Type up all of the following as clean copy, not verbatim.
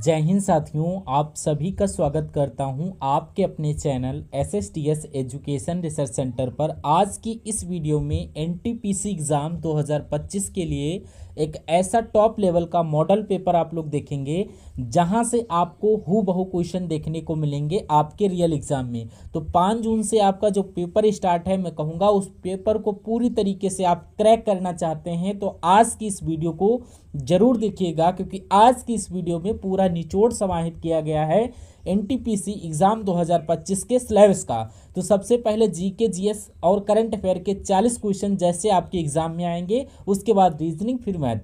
जय हिंद साथियों, आप सभी का स्वागत करता हूं आपके अपने channel SSTS education research centre पर। आज की इस वीडियो में NTPC एग्ज़ाम 2025 के लिए एक ऐसा टॉप लेवल का मॉडल पेपर आप लोग देखेंगे जहां से आपको हूबहू क्वेश्चन देखने को मिलेंगे आपके रियल एग्ज़ाम में। तो 5 जून से आपका जो पेपर स्टार्ट है, मैं कहूँगा उस पेपर को पूरी तरीके से आप क्रैक करना चाहते हैं तो आज की इस वीडियो को जरूर देखिएगा, क्योंकि आज की इस वीडियो में पूरा निचोड़ समाहित किया गया है NTPC एग्जाम 2025 के सिलेबस का। तो सबसे पहले जीके, जीएस और करंट अफेयर के 40 क्वेश्चन जैसे आपके एग्जाम में आएंगे, उसके बाद रीजनिंग, फिर मैथ।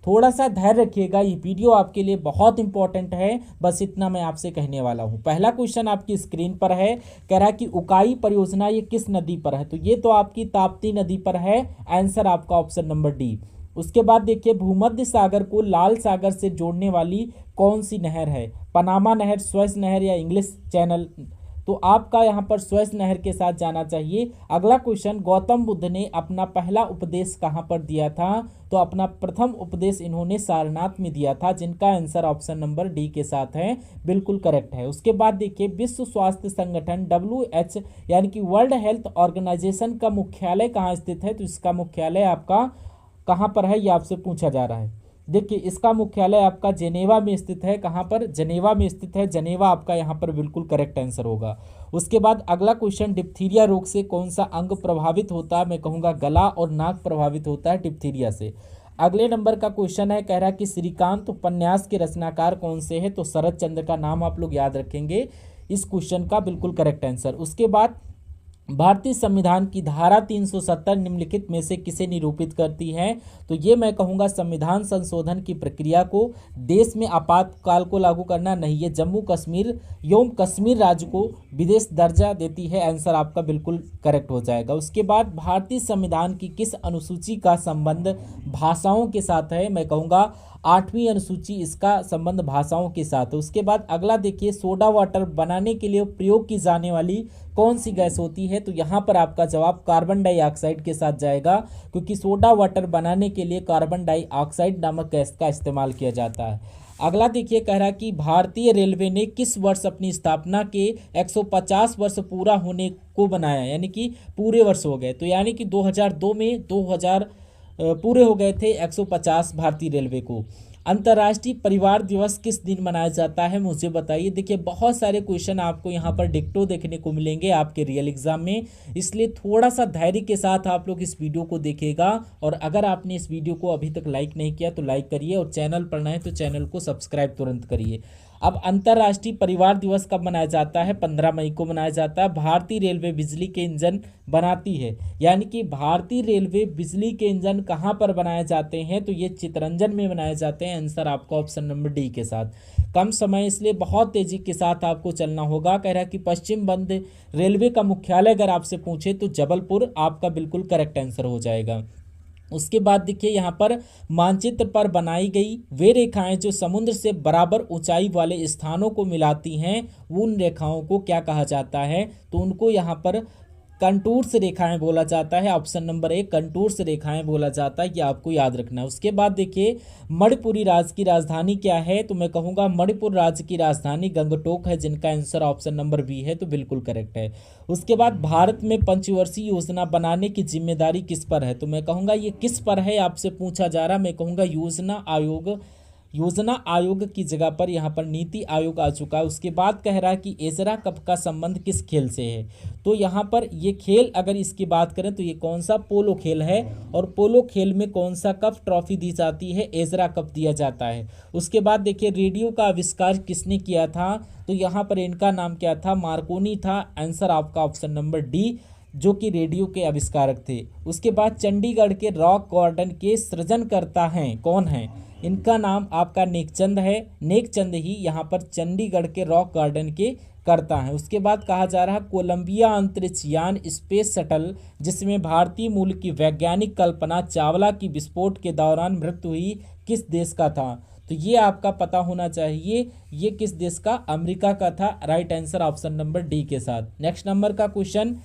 थोड़ा सा धैर्य रखिएगा, ये वीडियो आपके लिए बहुत इंपॉर्टेंट है। बस इतना मैं आपसे कहने वाला हूँ। पहला क्वेश्चन आपकी स्क्रीन पर है, कह रहा है कि उकाई परियोजना ये किस नदी पर है। तो ये तो आपकी ताप्ती नदी पर है। आंसर आपका ऑप्शन नंबर डी। उसके बाद देखिए, भूमध्य सागर को लाल सागर से जोड़ने वाली कौन सी नहर है। पनामा नहर, स्वेज नहर या इंग्लिश चैनल। तो आपका यहाँ पर स्वेज नहर के साथ जाना चाहिए। अगला क्वेश्चन, गौतम बुद्ध ने अपना पहला उपदेश कहाँ पर दिया था। तो अपना प्रथम उपदेश इन्होंने सारनाथ में दिया था, जिनका आंसर ऑप्शन नंबर डी के साथ है, बिल्कुल करेक्ट है। उसके बाद देखिए, विश्व स्वास्थ्य संगठन WHO यानी कि वर्ल्ड हेल्थ ऑर्गेनाइजेशन का मुख्यालय कहाँ स्थित है। तो इसका मुख्यालय आपका कहाँ पर है, ये आपसे पूछा जा रहा है। देखिए, इसका मुख्यालय आपका जेनेवा में स्थित है। कहाँ पर? जेनेवा में स्थित है। जेनेवा आपका यहाँ पर बिल्कुल करेक्ट आंसर होगा। उसके बाद अगला क्वेश्चन, डिप्थीरिया रोग से कौन सा अंग प्रभावित होता है। मैं कहूँगा गला और नाक प्रभावित होता है डिप्थीरिया से। अगले नंबर का क्वेश्चन है, कह रहा है कि श्रीकांत उपन्यास के रचनाकार कौन से है। तो शरद चंद्र का नाम आप लोग याद रखेंगे इस क्वेश्चन का, बिल्कुल करेक्ट आंसर। उसके बाद, भारतीय संविधान की धारा 370 निम्नलिखित में से किसे निरूपित करती है। तो ये मैं कहूँगा संविधान संशोधन की प्रक्रिया को देश में आपातकाल को लागू करना नहीं, ये जम्मू कश्मीर एवं कश्मीर राज्य को विदेश दर्जा देती है। आंसर आपका बिल्कुल करेक्ट हो जाएगा। उसके बाद, भारतीय संविधान की किस अनुसूची का संबंध भाषाओं के साथ है। मैं कहूँगा 8वीं अनुसूची, इसका संबंध भाषाओं के साथ है। उसके बाद अगला देखिए, सोडा वाटर बनाने के लिए प्रयोग की जाने वाली कौन सी गैस होती है। तो यहाँ पर आपका जवाब कार्बन डाइऑक्साइड के साथ जाएगा, क्योंकि सोडा वाटर बनाने के लिए कार्बन डाइऑक्साइड नामक गैस का इस्तेमाल किया जाता है। अगला देखिए, कह रहा है कि भारतीय रेलवे ने किस वर्ष अपनी स्थापना के 150 वर्ष पूरा होने को बनाया, यानी कि पूरे वर्ष हो गए। तो यानी कि 2002 में 2000 पूरे हो गए थे 150 भारतीय रेलवे को। अंतर्राष्ट्रीय परिवार दिवस किस दिन मनाया जाता है, मुझे बताइए। देखिए, बहुत सारे क्वेश्चन आपको यहाँ पर डिक्टो देखने को मिलेंगे आपके रियल एग्जाम में, इसलिए थोड़ा सा धैर्य के साथ आप लोग इस वीडियो को देखिएगा। और अगर आपने इस वीडियो को अभी तक लाइक नहीं किया तो लाइक करिए, और चैनल पर नए हैं तो चैनल को सब्सक्राइब तुरंत करिए। अब अंतर्राष्ट्रीय परिवार दिवस कब मनाया जाता है। 15 मई को मनाया जाता है। भारतीय रेलवे बिजली के इंजन बनाती है, यानी कि भारतीय रेलवे बिजली के इंजन कहाँ पर बनाए जाते हैं। तो ये चितरंजन में बनाए जाते हैं। आंसर आपका ऑप्शन नंबर डी के साथ। कम समय, इसलिए बहुत तेजी के साथ आपको चलना होगा। कह रहा है कि पश्चिम बंद रेलवे का मुख्यालय अगर आपसे पूछे तो जबलपुर आपका बिल्कुल करेक्ट आंसर हो जाएगा। उसके बाद देखिए, यहाँ पर मानचित्र पर बनाई गई वे रेखाएं जो समुद्र से बराबर ऊंचाई वाले स्थानों को मिलाती हैं, उन रेखाओं को क्या कहा जाता है। तो उनको यहाँ पर कंटूर्स रेखाएं बोला जाता है। ऑप्शन नंबर ए, कंटूर्स रेखाएं बोला जाता है, ये आपको याद रखना है। उसके बाद देखिए, मणिपुरी राज्य की राजधानी क्या है। तो मैं कहूँगा मणिपुर राज्य की राजधानी गंगटोक है, जिनका आंसर ऑप्शन नंबर बी है, तो बिल्कुल करेक्ट है। उसके बाद, भारत में पंचवर्षीय योजना बनाने की जिम्मेदारी किस पर है। तो मैं कहूँगा ये किस पर है आपसे पूछा जा रहा। मैं कहूँगा योजना आयोग की जगह पर यहाँ पर नीति आयोग आ चुका है। उसके बाद कह रहा है कि एशरा कप का संबंध किस खेल से है। तो यहाँ पर ये खेल अगर इसकी बात करें तो ये कौन सा पोलो खेल है, और पोलो खेल में कौन सा कप ट्रॉफी दी जाती है। एशरा कप दिया जाता है। उसके बाद देखिए, रेडियो का आविष्कार किसने किया था। तो यहाँ पर इनका नाम क्या था, मार्कोनी था। आंसर आपका ऑप्शन नंबर डी, जो कि रेडियो के आविष्कारक थे। उसके बाद, चंडीगढ़ के रॉक गार्डन के सृजनकर्ता हैं कौन हैं। इनका नाम आपका नेकचंद है। नेकचंद ही यहाँ पर चंडीगढ़ के रॉक गार्डन के करता है। उसके बाद कहा जा रहा है, कोलंबिया अंतरिक्ष यान स्पेस शटल जिसमें भारतीय मूल की वैज्ञानिक कल्पना चावला की विस्फोट के दौरान मृत्यु हुई, किस देश का था। तो ये आपका पता होना चाहिए, ये किस देश का, अमेरिका का था। Right answer option number D के साथ। नेक्स्ट नंबर का क्वेश्चन,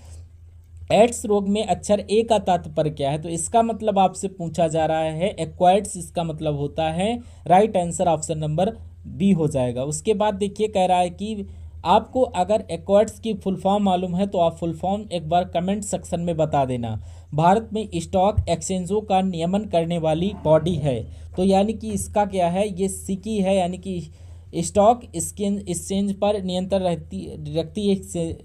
एड्स रोग में अक्षर ए का तात्पर्य क्या है। तो इसका मतलब आपसे पूछा जा रहा है एक्वायर्ड्स, इसका मतलब होता है। Right answer option number B हो जाएगा। उसके बाद देखिए कह रहा है कि आपको अगर एक्वार्ड्स की फुल फॉर्म मालूम है तो आप फुल फॉर्म एक बार कमेंट सेक्शन में बता देना। भारत में स्टॉक एक्सचेंजों का नियमन करने वाली बॉडी है, तो यानी कि इसका क्या है, ये सिकी है, यानी कि स्टॉक एक्सचेंज पर नियंत्रण रखती है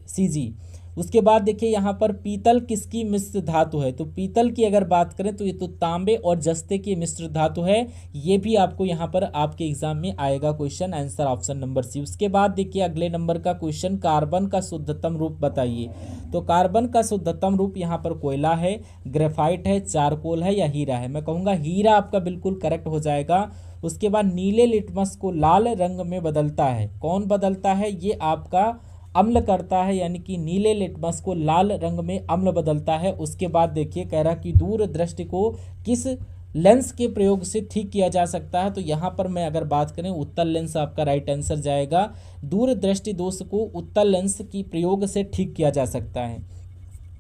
सीजी। उसके बाद देखिए यहाँ पर पीतल किसकी मिश्र धातु है, तो पीतल की अगर बात करें तो ये तो तांबे और जस्ते की मिश्र धातु है। ये भी आपको यहाँ पर आपके एग्जाम में आएगा question, answer option number C. उसके बाद देखिए अगले नंबर का क्वेश्चन, कार्बन का शुद्धतम रूप बताइए। तो कार्बन का शुद्धतम रूप यहाँ पर कोयला है, ग्रेफाइट है, चारकोल है या हीरा है। मैं कहूँगा हीरा आपका बिल्कुल करेक्ट हो जाएगा। उसके बाद नीले लिटमस को लाल रंग में बदलता है, कौन बदलता है, ये आपका अम्ल करता है, यानी कि नीले लिटमस को लाल रंग में अम्ल बदलता है। उसके बाद देखिए कह रहा कि दूरदृष्टि को किस लेंस के प्रयोग से ठीक किया जा सकता है, तो यहाँ पर मैं अगर बात करें उत्तल लेंस आपका राइट आंसर जाएगा। दूरदृष्टि दोष को उत्तल लेंस की प्रयोग से ठीक किया जा सकता है,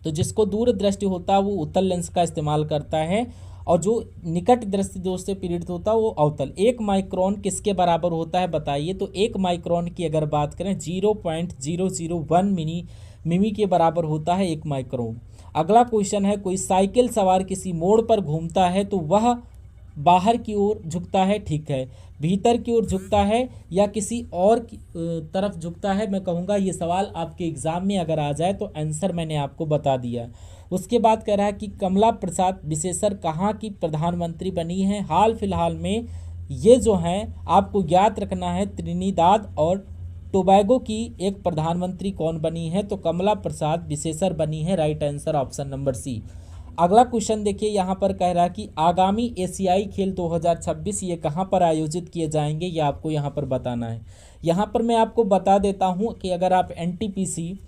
तो जिसको दूरदृष्टि होता है वो उत्तल लेंस का इस्तेमाल करता है, और जो निकट दृष्टि दोष से पीड़ित होता है वो अवतल। 1 माइक्रोन किसके बराबर होता है बताइए, तो 1 माइक्रोन की अगर बात करें 0.001 मिमी के बराबर होता है 1 माइक्रोन। अगला क्वेश्चन है, कोई साइकिल सवार किसी मोड़ पर घूमता है तो वह बाहर की ओर झुकता है, ठीक है, भीतर की ओर झुकता है या किसी और तरफ झुकता है। मैं कहूँगा ये सवाल आपके एग्जाम में अगर आ जाए तो आंसर मैंने आपको बता दिया। उसके बाद कह रहा है कि कमला प्रसाद विशेषर कहाँ की प्रधानमंत्री बनी है हाल फिलहाल में। ये जो हैं आपको ज्ञात रखना है, त्रिनिदाद और टोबैगो की एक प्रधानमंत्री कौन बनी है, तो कमला प्रसाद विशेषर बनी है, right answer option number C. अगला क्वेश्चन देखिए यहाँ पर कह रहा है कि आगामी एशियाई खेल 2026 ये कहाँ पर आयोजित किए जाएंगे, ये आपको यहाँ पर बताना है। यहाँ पर मैं आपको बता देता हूँ कि अगर आप एनटीपीसी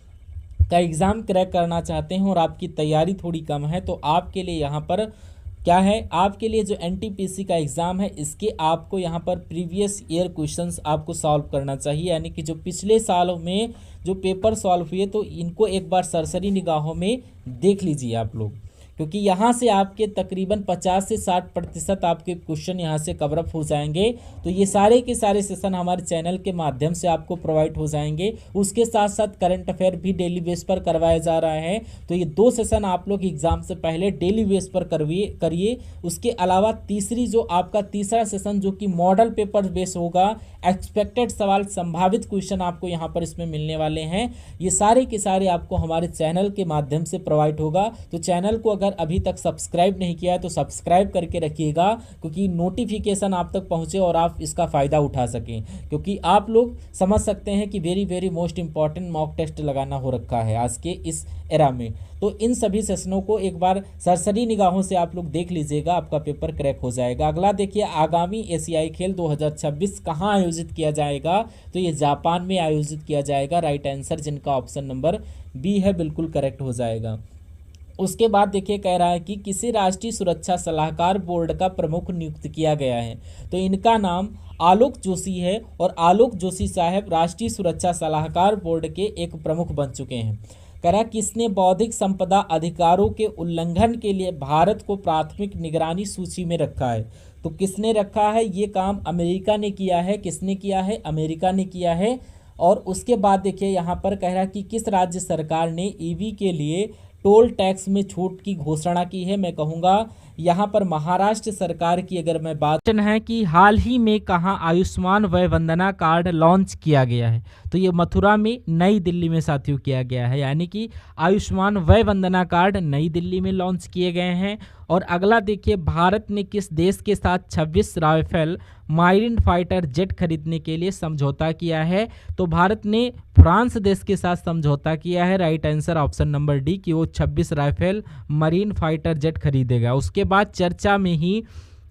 का एग्ज़ाम क्रैक करना चाहते हैं और आपकी तैयारी थोड़ी कम है तो आपके लिए यहाँ पर क्या है, आपके लिए जो एनटीपीसी का एग्ज़ाम है इसके आपको यहाँ पर प्रीवियस ईयर क्वेश्चंस आपको सॉल्व करना चाहिए, यानी कि जो पिछले सालों में जो पेपर सॉल्व हुए तो इनको एक बार सरसरी निगाहों में देख लीजिए आप लोग, क्योंकि यहाँ से आपके तकरीबन 50 से 60% आपके क्वेश्चन यहाँ से कवरअप हो जाएंगे। तो ये सारे के सारे सेशन हमारे चैनल के माध्यम से आपको प्रोवाइड हो जाएंगे। उसके साथ साथ करंट अफेयर भी डेली बेस पर करवाया जा रहा है, तो ये 2 सेशन आप लोग एग्जाम से पहले डेली बेस पर करिए। उसके अलावा तीसरा सेशन जो कि मॉडल पेपर बेस होगा, एक्सपेक्टेड सवाल, संभावित क्वेश्चन आपको यहाँ पर इसमें मिलने वाले हैं। ये सारे के सारे आपको हमारे चैनल के माध्यम से प्रोवाइड होगा। तो चैनल को अगर अभी तक सब्सक्राइब नहीं किया है तो सब्सक्राइब करके रखिएगा, क्योंकि नोटिफिकेशन आप तक पहुंचे और आप इसका फ़ायदा उठा सकें, क्योंकि आप लोग समझ सकते हैं कि very most important mock test लगाना हो रखा है आज के इस एरा में। तो इन सभी सेशनों को एक बार सरसरी निगाहों से आप लोग देख लीजिएगा, आपका पेपर क्रैक हो जाएगा। अगला देखिए, आगामी एशियाई खेल 2026 कहाँ आयोजित किया जाएगा, तो ये जापान में आयोजित किया जाएगा, राइट आंसर जिनका ऑप्शन नंबर बी है बिल्कुल करेक्ट हो जाएगा। उसके बाद देखिए कह रहा है कि किसी राष्ट्रीय सुरक्षा सलाहकार बोर्ड का प्रमुख नियुक्त किया गया है, तो इनका नाम आलोक जोशी है, और आलोक जोशी साहब राष्ट्रीय सुरक्षा सलाहकार बोर्ड के एक प्रमुख बन चुके हैं। कह रहा किसने बौद्धिक संपदा अधिकारों के उल्लंघन के लिए भारत को प्राथमिक निगरानी सूची में रखा है, तो किसने रखा है, ये काम अमेरिका ने किया है। किसने किया है, अमेरिका ने किया है। और उसके बाद देखिए यहाँ पर कह रहा है कि किस राज्य सरकार ने ईवी के लिए टोल टैक्स में छूट की घोषणा की है। मैं कहूँगा यहाँ पर महाराष्ट्र सरकार की अगर मैं बात है कि हाल ही में कहाँ आयुष्मान वय वंदना कार्ड लॉन्च किया गया है, तो ये मथुरा में, नई दिल्ली में साथियों किया गया है, यानी कि आयुष्मान वय वंदना कार्ड नई दिल्ली में लॉन्च किए गए हैं। और अगला देखिए, भारत ने किस देश के साथ 26 राफेल माइरिन फाइटर जेट खरीदने के लिए समझौता किया है, तो भारत ने फ्रांस देश के साथ समझौता किया है, right answer option number D कि वो 26 राफेल मरीन फाइटर जेट खरीदेगा। उसके बाद चर्चा में ही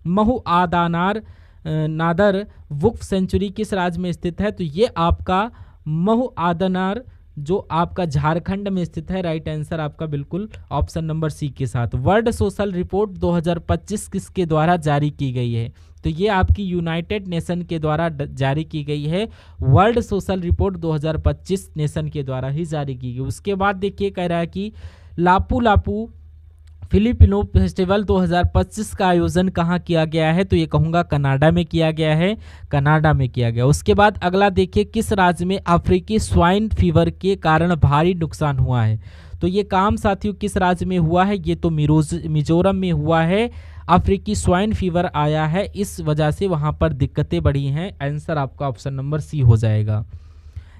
महू आदानार नादर वुक्फ सेंचुरी किस राज्य में स्थित है, तो ये आपका महू आदानार जो आपका झारखंड में स्थित है, राइट आंसर आपका बिल्कुल ऑप्शन नंबर सी के साथ। वर्ल्ड सोशल रिपोर्ट 2025 किसके द्वारा जारी की गई है, तो ये आपकी यूनाइटेड नेशन के द्वारा जारी की गई है। वर्ल्ड सोशल रिपोर्ट 2025 नेशन के द्वारा ही जारी की गई। उसके बाद देखिए कह रहा है कि लापू लापू फिलिपिनो फेस्टिवल 2025 का आयोजन कहाँ किया गया है? तो ये कहूँगा कनाडा में किया गया है, कनाडा में किया गया। उसके बाद अगला देखिए, किस राज्य में अफ्रीकी स्वाइन फीवर के कारण भारी नुकसान हुआ है? तो ये काम साथियों किस राज्य में हुआ है? ये तो मिजोरम में हुआ है। अफ्रीकी स्वाइन फीवर आया है, इस वजह से वहाँ पर दिक्कतें बढ़ी हैं। आंसर आपका ऑप्शन नंबर सी हो जाएगा।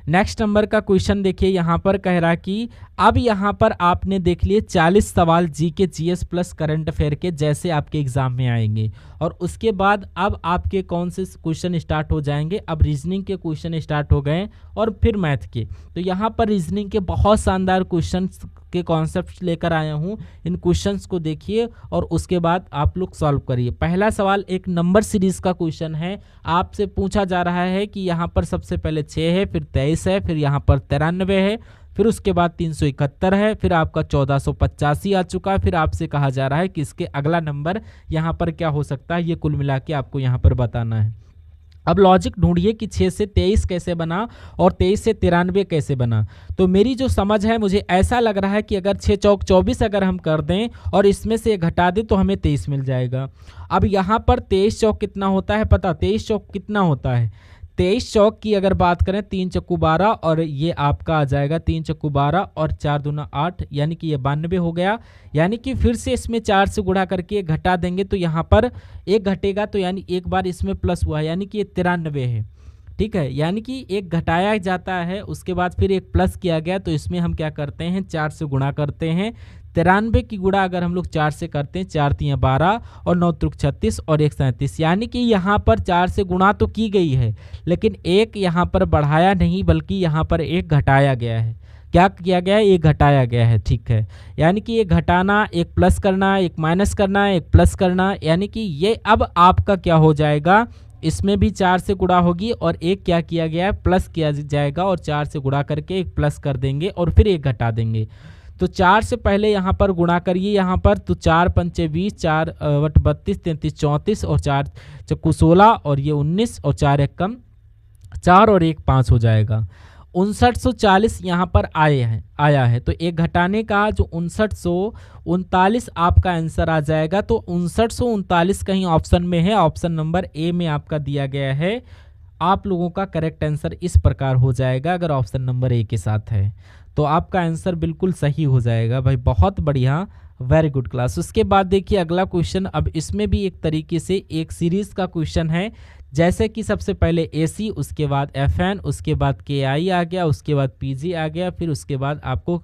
नेक्स्ट नंबर का क्वेश्चन देखिए, यहाँ पर कह रहा कि अब यहाँ पर आपने देख लिए 40 सवाल GK GS plus current affair के जैसे आपके एग्जाम में आएंगे, और उसके बाद अब आपके कौन से क्वेश्चन स्टार्ट हो जाएंगे? अब रीजनिंग के क्वेश्चन स्टार्ट हो गए और फिर मैथ के। तो यहाँ पर रीजनिंग के बहुत शानदार क्वेश्चन के कॉन्सेप्ट लेकर आया हूँ। इन क्वेश्चंस को देखिए और उसके बाद आप लोग सॉल्व करिए। पहला सवाल एक नंबर सीरीज का क्वेश्चन है। आपसे पूछा जा रहा है कि यहाँ पर सबसे पहले 6 है, फिर 23 है, फिर यहाँ पर 93 है, फिर उसके बाद 371 है, फिर आपका 1485 आ चुका है। फिर आपसे कहा जा रहा है कि इसके अगला नंबर यहाँ पर क्या हो सकता है, ये कुल मिला के आपको यहाँ पर बताना है। अब लॉजिक ढूंढिए कि 6 से 23 कैसे बना और 23 से 93 कैसे बना। तो मेरी जो समझ है, मुझे ऐसा लग रहा है कि अगर 6 चौक 24 अगर हम कर दें और इसमें से घटा दें तो हमें 23 मिल जाएगा। अब यहाँ पर 23 चौक कितना होता है पता? 23 चौक कितना होता है? 23 चौक की अगर बात करें, 3 चक्कू 12 और ये आपका आ जाएगा 3 चक्कू 12 और 4 दूना 8, यानी कि ये 92 हो गया। यानी कि फिर से इसमें 4 से गुणा करके घटा देंगे तो यहाँ पर एक घटेगा, तो यानी एक बार इसमें प्लस हुआ, यानी कि ये 93 है। ठीक है, यानी कि एक घटाया जाता है, उसके बाद फिर एक प्लस किया गया, तो इसमें हम क्या करते हैं, 4 से गुणा करते हैं। 93 की गुणा अगर हम लोग 4 से करते हैं, 4 3 12 और 9 त्रिक 36 और 1 37, यानी कि यहाँ पर 4 से गुणा तो की गई है, लेकिन एक यहाँ पर बढ़ाया नहीं, बल्कि यहाँ पर एक घटाया गया है। क्या किया गया है? एक घटाया गया है। ठीक है, यानी कि एक घटाना, एक प्लस करना, एक माइनस करना, एक प्लस करना, यानी कि ये अब आपका क्या हो जाएगा, इसमें भी 4 से गुणा होगी और एक क्या किया गया है, प्लस किया जाएगा, और 4 से गुणा करके एक प्लस कर देंगे और फिर एक घटा देंगे। तो 4 से पहले यहाँ पर गुणा करिए, यहाँ पर तो 4 पंचे 20, 4 वट 32, 33 34 और 4 चक्कू 16 और ये 19 और 4 एक कम 4 और 1 5 हो जाएगा। 5940 यहाँ पर आया है, तो एक घटाने का जो 5939 आपका आंसर आ जाएगा। तो 5939 कहीं ऑप्शन में है, ऑप्शन नंबर ए में आपका दिया गया है। आप लोगों का करेक्ट आंसर इस प्रकार हो जाएगा, अगर ऑप्शन नंबर ए के साथ है तो आपका आंसर बिल्कुल सही हो जाएगा भाई। बहुत बढ़िया, वेरी गुड क्लास। उसके बाद देखिए अगला क्वेश्चन, अब इसमें भी एक तरीके से एक सीरीज का क्वेश्चन है, जैसे कि सबसे पहले AC, उसके बाद FN, उसके बाद KI आ गया, उसके बाद PG आ गया, फिर उसके बाद आपको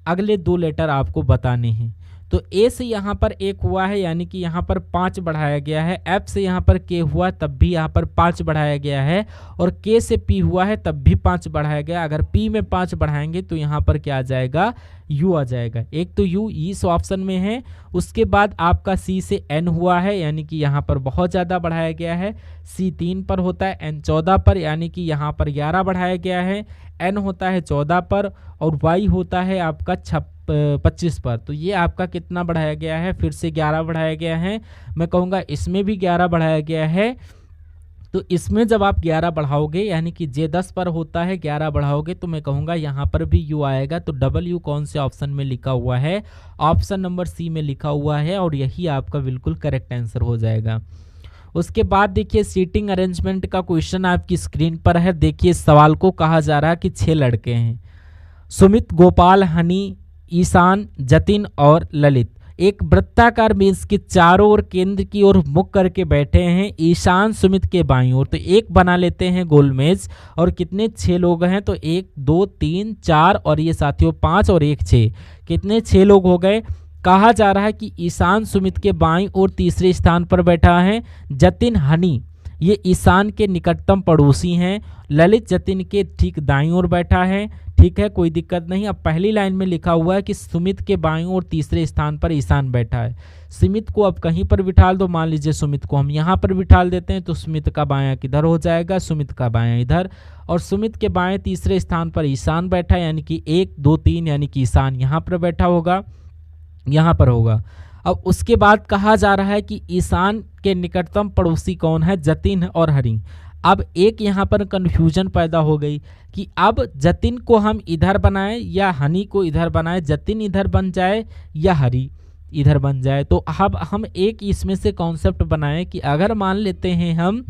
अगले 2 लेटर आपको बताने हैं। तो A से यहाँ पर 1 हुआ है, यानी कि यहाँ पर 5 बढ़ाया गया है। F से यहाँ पर K हुआ, तब भी यहाँ पर 5 बढ़ाया गया है, और K से P हुआ है, तब भी 5 बढ़ाया गया। अगर P में 5 बढ़ाएंगे तो यहाँ पर क्या आ जाएगा, U आ जाएगा। एक तो U इस ऑप्शन में है। उसके बाद आपका C से N हुआ है, यानी कि यहाँ पर बहुत ज़्यादा बढ़ाया गया है। C 3 पर होता है, N 14 पर, यानी कि यहाँ पर 11 बढ़ाया गया है। N होता है 14 पर और Y होता है आपका 25 पर। तो ये आपका कितना बढ़ाया गया है, फिर से 11 बढ़ाया गया है। मैं कहूँगा इसमें भी 11 बढ़ाया गया है। तो इसमें जब आप 11 बढ़ाओगे, यानी कि J10 पर होता है 11 बढ़ाओगे, तो मैं कहूँगा यहाँ पर भी U आएगा। तो W कौन से ऑप्शन में लिखा हुआ है, ऑप्शन नंबर C में लिखा हुआ है, और यही आपका बिल्कुल करेक्ट आंसर हो जाएगा। उसके बाद देखिए सीटिंग अरेंजमेंट का क्वेश्चन आपकी स्क्रीन पर है। देखिए सवाल को कहा जा रहा है कि 6 लड़के हैं, सुमित, गोपाल, हनी, ईशान, जतिन और ललित, एक वृत्ताकार मेज के चारों ओर केंद्र की ओर मुख करके बैठे हैं। ईशान सुमित के बाईं ओर, तो एक बना लेते हैं गोल मेज। और कितने 6 लोग हैं, तो 1 2 3 4 और ये साथियों 5 और 1 6, कितने 6 लोग हो गए। कहा जा रहा है कि ईशान सुमित के बाईं ओर तीसरे स्थान पर बैठा है। जतिन हनी ये ईशान के निकटतम पड़ोसी हैं। ललित जतिन के ठीक दाईं ओर बैठा है। ठीक है, कोई दिक्कत नहीं। अब पहली लाइन में लिखा हुआ है कि सुमित के बाईं ओर तीसरे स्थान पर ईशान बैठा है। सुमित को अब कहीं पर बिठा दो, मान लीजिए सुमित को हम यहाँ पर बिठा देते हैं, तो सुमित का बायां किधर हो जाएगा, सुमित का बायां इधर, और सुमित के बाएं तीसरे स्थान पर ईशान बैठा है, यानी कि 1 2 3, यानी कि ईशान यहाँ पर बैठा होगा, यहाँ पर होगा। अब उसके बाद कहा जा रहा है कि ईशान के निकटतम पड़ोसी कौन है, जतिन और हरी। अब एक यहाँ पर कन्फ्यूजन पैदा हो गई कि अब जतिन को हम इधर बनाएं या हनी को इधर बनाएं, जतिन इधर बन जाए या हरी। इधर बन जाए। तो अब हम एक इसमें से कॉन्सेप्ट बनाएं कि अगर मान लेते हैं हम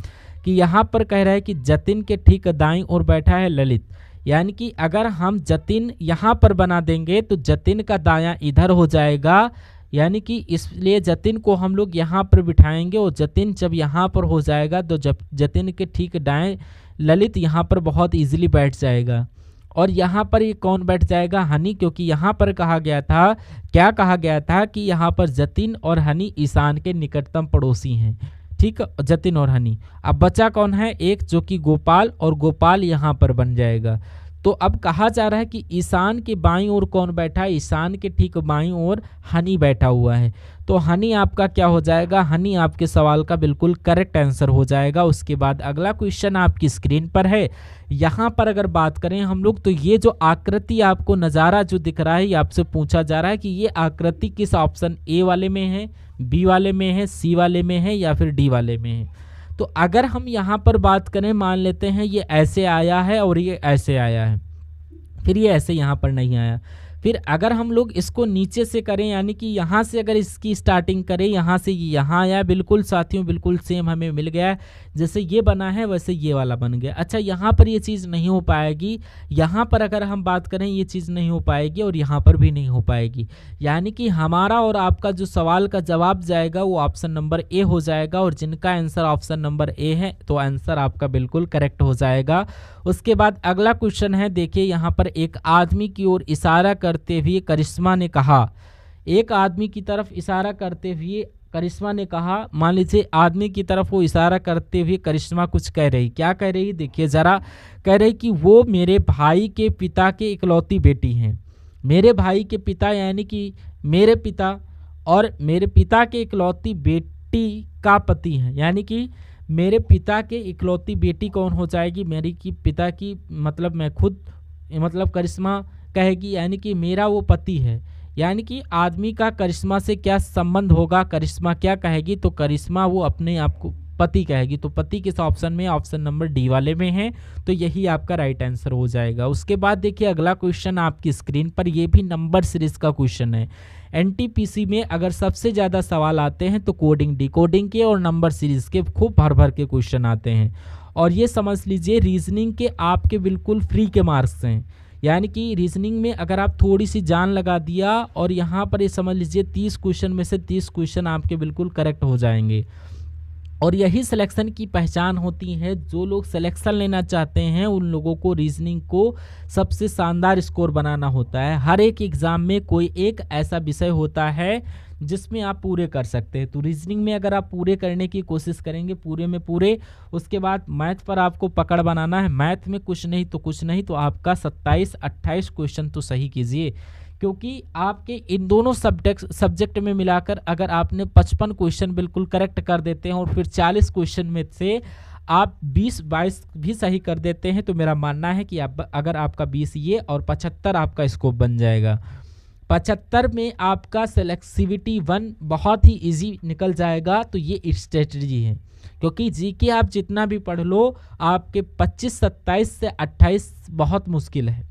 कि यहाँ पर कह रहा है कि जतिन के ठीक दाईं ओर बैठा है ललित, यानी कि अगर हम जतिन यहाँ पर बना देंगे तो जतिन का दायां इधर हो जाएगा, यानी कि इसलिए जतिन को हम लोग यहाँ पर बिठाएंगे और जतिन जब यहाँ पर हो जाएगा तो जब जतिन के ठीक दाएं ललित यहाँ पर बहुत इजीली बैठ जाएगा। और यहाँ पर ये कौन बैठ जाएगा? हनी, क्योंकि यहाँ पर कहा गया था, क्या कहा गया था कि यहाँ पर जतिन और हनी ईशान के निकटतम पड़ोसी हैं। ठीक, जतिन और हनी। अब बचा कौन है? एक, जो कि गोपाल, और गोपाल यहाँ पर बन जाएगा। तो अब कहा जा रहा है कि ईशान के बाईं ओर कौन बैठा है? ईशान के ठीक बाईं ओर हनी बैठा हुआ है। तो हनी आपका क्या हो जाएगा? हनी आपके सवाल का बिल्कुल करेक्ट आंसर हो जाएगा। उसके बाद अगला क्वेश्चन आपकी स्क्रीन पर है। यहाँ पर अगर बात करें हम लोग, तो ये जो आकृति आपको नज़ारा जो दिख रहा है, ये आपसे पूछा जा रहा है कि ये आकृति किस ऑप्शन ए वाले में है, बी वाले में है, सी वाले में है या फिर डी वाले में है। तो अगर हम यहाँ पर बात करें, मान लेते हैं ये ऐसे आया है और ये ऐसे आया है, फिर ये ऐसे यहाँ पर नहीं आया। फिर अगर हम लोग इसको नीचे से करें, यानी कि यहाँ से अगर इसकी स्टार्टिंग करें, यहाँ से ये यहाँ आया, बिल्कुल साथियों बिल्कुल सेम हमें मिल गया। जैसे ये बना है वैसे ये वाला बन गया। अच्छा, यहाँ पर ये चीज़ नहीं हो पाएगी। यहाँ पर अगर हम बात करें ये चीज़ नहीं हो पाएगी और यहाँ पर भी नहीं हो पाएगी। यानी कि हमारा और आपका जो सवाल का जवाब जाएगा वो ऑप्शन नंबर ए हो जाएगा। और जिनका आंसर ऑप्शन नंबर ए है तो आंसर आपका बिल्कुल करेक्ट हो जाएगा। उसके बाद अगला क्वेश्चन है, देखिए यहाँ पर एक आदमी की ओर इशारा करते हुए करिश्मा ने कहा, एक आदमी की तरफ इशारा करते हुए करिश्मा ने कहा, मान लीजिए आदमी की तरफ वो इशारा करते हुए करिश्मा कुछ कह रही, क्या कह रही? देखिए ज़रा, कह रही कि वो मेरे भाई के पिता के इकलौती बेटी हैं। मेरे भाई के पिता यानी कि मेरे पिता, और मेरे पिता के इकलौती बेटी का पति है, यानी कि मेरे पिता के इकलौती बेटी कौन हो जाएगी? मेरी की पिता की, मतलब मैं खुद, मतलब करिश्मा कहेगी, यानी कि मेरा वो पति है। यानी कि आदमी का करिश्मा से क्या संबंध होगा? करिश्मा क्या कहेगी? तो करिश्मा वो अपने आप को पति कहेगी। तो पति किस ऑप्शन में? ऑप्शन नंबर डी वाले में है। तो यही आपका राइट आंसर हो जाएगा। उसके बाद देखिए अगला क्वेश्चन आपकी स्क्रीन पर, ये भी नंबर सीरीज का क्वेश्चन है। एनटीपीसी में अगर सबसे ज़्यादा सवाल आते हैं तो कोडिंग डिकोडिंग के और नंबर सीरीज के खूब भर भर के क्वेश्चन आते हैं। और ये समझ लीजिए रीजनिंग के आपके बिल्कुल फ्री के मार्क्स हैं। यानी कि रीजनिंग में अगर आप थोड़ी सी जान लगा दिया और यहाँ पर ये समझ लीजिए 30 क्वेश्चन में से 30 क्वेश्चन आपके बिल्कुल करेक्ट हो जाएंगे। और यही सिलेक्शन की पहचान होती है। जो लोग सिलेक्शन लेना चाहते हैं उन लोगों को रीजनिंग को सबसे शानदार स्कोर बनाना होता है। हर एक एग्ज़ाम में कोई एक ऐसा विषय होता है जिसमें आप पूरे कर सकते हैं। तो रीजनिंग में अगर आप पूरे करने की कोशिश करेंगे, पूरे में पूरे, उसके बाद मैथ पर आपको पकड़ बनाना है। मैथ में कुछ नहीं तो कुछ नहीं, तो आपका 27-28 क्वेश्चन तो सही कीजिए, क्योंकि आपके इन दोनों सब्जेक्ट में मिलाकर अगर आपने 55 क्वेश्चन बिल्कुल करेक्ट कर देते हैं और फिर 40 क्वेश्चन में से आप 20-22 भी सही कर देते हैं, तो मेरा मानना है कि आप, अगर आपका 20 ये और 75 आपका स्कोप बन जाएगा। 75 में आपका सेलेक्टिविटी 1 बहुत ही इजी निकल जाएगा। तो ये स्ट्रेटजी है, क्योंकि जीके आप जितना भी पढ़ लो, आपके 25, 27 से 28 बहुत मुश्किल है।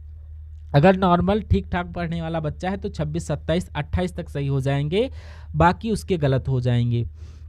अगर नॉर्मल ठीक ठाक पढ़ने वाला बच्चा है तो 26, 27, 28 तक सही हो जाएंगे, बाकी उसके गलत हो जाएंगे।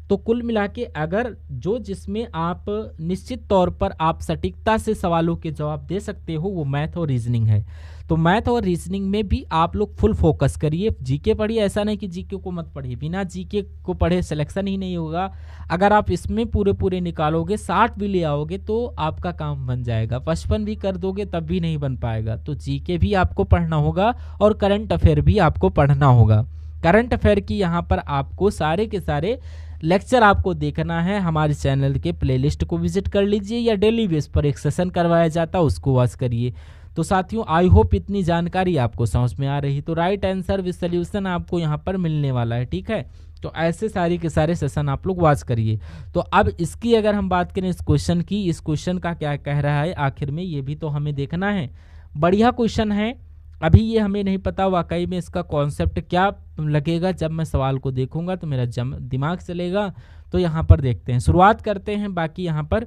तो कुल मिला के अगर जो जिसमें आप निश्चित तौर पर आप सटीकता से सवालों के जवाब दे सकते हो, वो मैथ और रीजनिंग है। तो मैथ और रीजनिंग में भी आप लोग फुल फोकस करिए। जीके पढ़िए, ऐसा नहीं कि जीके को मत पढ़िए। बिना जीके को पढ़े सिलेक्शन ही नहीं होगा। अगर आप इसमें पूरे निकालोगे, 60 भी ले आओगे तो आपका काम बन जाएगा। 55 भी कर दोगे तब भी नहीं बन पाएगा। तो जीके भी आपको पढ़ना होगा और करंट अफेयर भी आपको पढ़ना होगा। करंट अफेयर की यहाँ पर आपको सारे के सारे लेक्चर आपको देखना है। हमारे चैनल के प्लेलिस्ट को विजिट कर लीजिए, या डेली बेस पर एक सेशन करवाया जाता है उसको वॉच करिए। तो साथियों, आई होप इतनी जानकारी आपको समझ में आ रही। तो राइट आंसर विद सॉल्यूशन आपको यहाँ पर मिलने वाला है, ठीक है। तो ऐसे सारे के सारे सेशन आप लोग वॉच करिए। तो अब इसकी अगर हम बात करें इस क्वेश्चन की, इस क्वेश्चन का क्या कह रहा है आखिर में, ये भी तो हमें देखना है। बढ़िया क्वेश्चन है। अभी ये हमें नहीं पता वाकई में इसका कॉन्सेप्ट क्या लगेगा। जब मैं सवाल को देखूंगा तो मेरा दिमाग चलेगा। तो यहाँ पर देखते हैं, शुरुआत करते हैं। बाकी यहाँ पर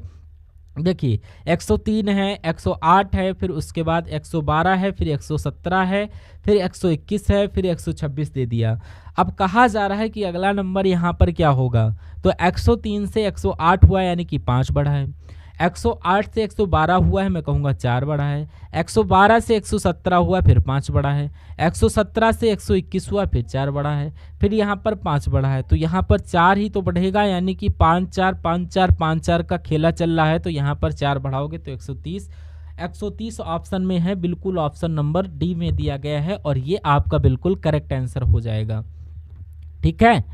देखिए 103 है, 108 है, फिर उसके बाद 112 है, फिर 117 है, फिर 121 है, फिर 126 दे दिया। अब कहा जा रहा है कि अगला नंबर यहाँ पर क्या होगा, तो 103 से 108 हुआ यानी कि 5 बढ़ा है, 108 से 112 हुआ है, मैं कहूँगा 4 बढ़ा है, 112 से 117 हुआ फिर 5 बढ़ा है, 117 से 121 हुआ फिर 4 बढ़ा है, फिर यहाँ पर 5 बढ़ा है, तो यहाँ पर 4 ही तो बढ़ेगा, यानी कि 5 4 5 4 5 4 का खेला चल रहा है, तो यहाँ पर 4 बढ़ाओगे तो 130। 130 ऑप्शन में है, बिल्कुल ऑप्शन नंबर डी में दिया गया है और ये आपका बिल्कुल करेक्ट आंसर हो जाएगा। ठीक है,